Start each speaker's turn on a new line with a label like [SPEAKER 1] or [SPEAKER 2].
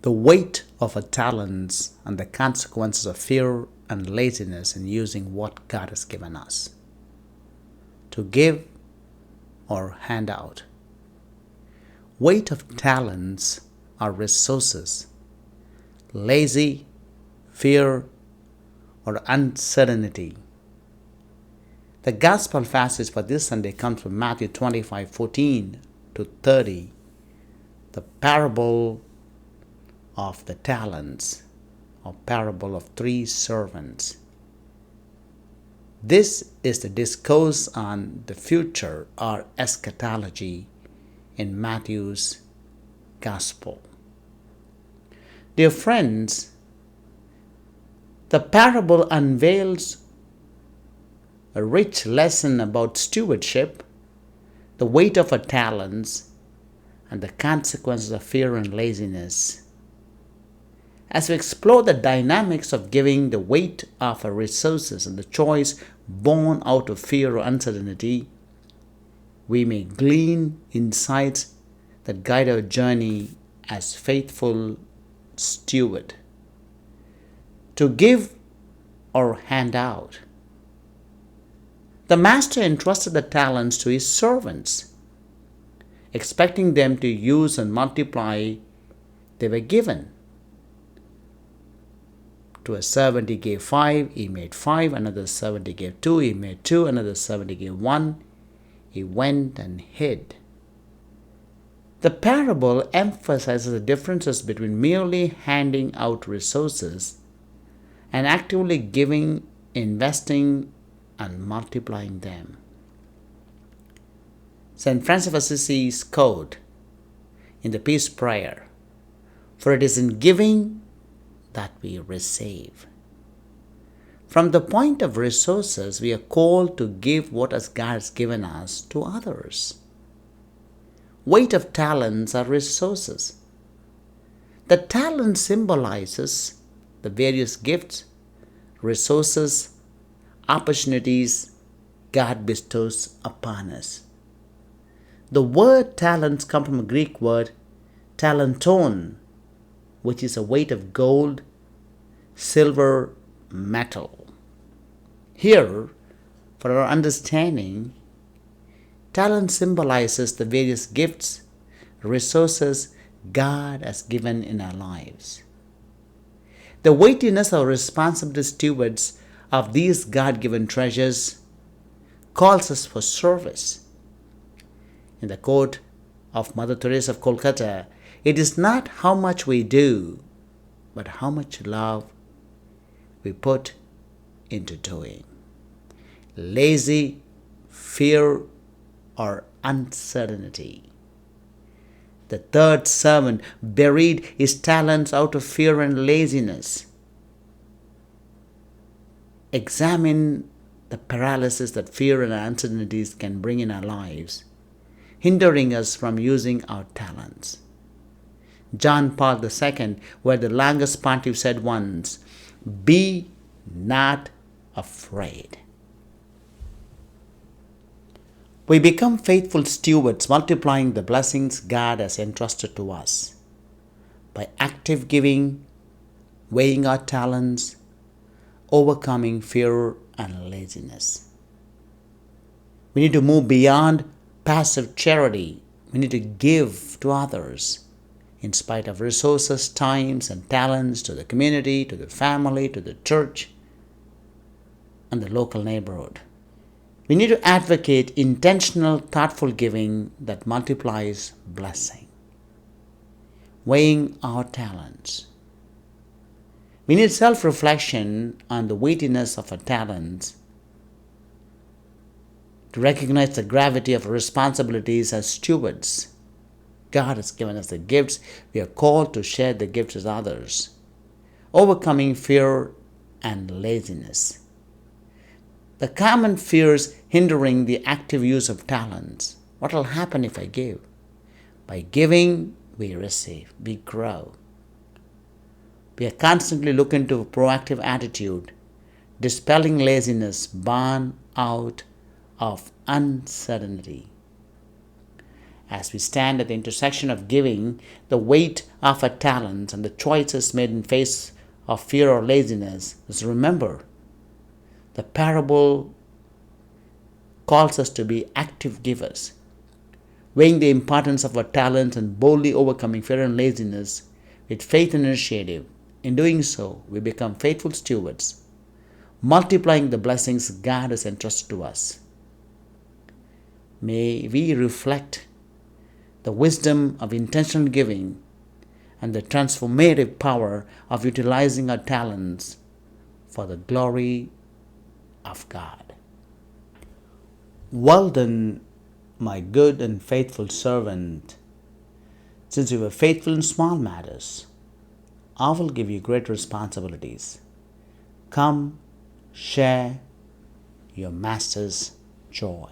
[SPEAKER 1] The weight of our talents and the consequences of fear and laziness in using what God has given us. To give or hand out. Weight of talents are resources. Lazy, fear, or uncertainty. The gospel passage for this Sunday comes from Matthew 25:14 to 30, the parable of the talents, or parable of 3 servants. This is the discourse on the future or eschatology in Matthew's gospel. Dear friends, the parable unveils a rich lesson about stewardship, the weight of our talents, and the consequences of fear and laziness. As we explore the dynamics of giving, the weight of our resources, and the choice born out of fear or uncertainty, we may glean insights that guide our journey as faithful steward. To give or hand out. The master entrusted the talents to his servants, expecting them to use and multiply they were given. To a servant he gave 5, he made 5. Another servant he gave 2, he made 2. Another servant he gave 1, he went and hid. The parable emphasizes the differences between merely handing out resources and actively giving, investing, and multiplying them. St. Francis of Assisi's quote in the Peace Prayer, "For it is in giving that we receive." From the point of resources, we are called to give what God has given us to others. Weight of talents are resources. The talent symbolizes the various gifts, resources, opportunities God bestows upon us. The word talents come from a Greek word talenton, which is a weight of gold, silver, metal. Here, for our understanding, talent symbolizes the various gifts, resources God has given in our lives. The weightiness of responsibility stewards of these God-given treasures calls us for service. In the quote of Mother Teresa of Calcutta, it is not how much we do, but how much love we put into doing. Lazy, fear, or uncertainty. The third servant buried his talents out of fear and laziness. Examine the paralysis that fear and uncertainties can bring in our lives, hindering us from using our talents. John Paul II, where the longest pontiff, said once, "Be not afraid." We become faithful stewards, multiplying the blessings God has entrusted to us by active giving, weighing our talents, overcoming fear and laziness. We need to move beyond passive charity. We need to give to others in spite of resources, times, and talents, to the community, to the family, to the church, and the local neighborhood. We need to advocate intentional, thoughtful giving that multiplies blessing. Weighing our talents. We need self-reflection on the weightiness of our talents, to recognize the gravity of our responsibilities as stewards. God has given us the gifts. We are called to share the gifts with others. Overcoming fear and laziness. The common fears hindering the active use of talents. What will happen if I give? By giving, we receive, we grow. We are constantly looking to a proactive attitude, dispelling laziness born out of uncertainty. As we stand at the intersection of giving, the weight of our talents, and the choices made in face of fear or laziness, is remember the parable calls us to be active givers, weighing the importance of our talents and boldly overcoming fear and laziness with faith and initiative. In doing so, we become faithful stewards, multiplying the blessings God has entrusted to us. May we reflect the wisdom of intentional giving and the transformative power of utilizing our talents for the glory of God. Well done, my good and faithful servant. Since you were faithful in small matters, I will give you great responsibilities. Come, share your master's joy.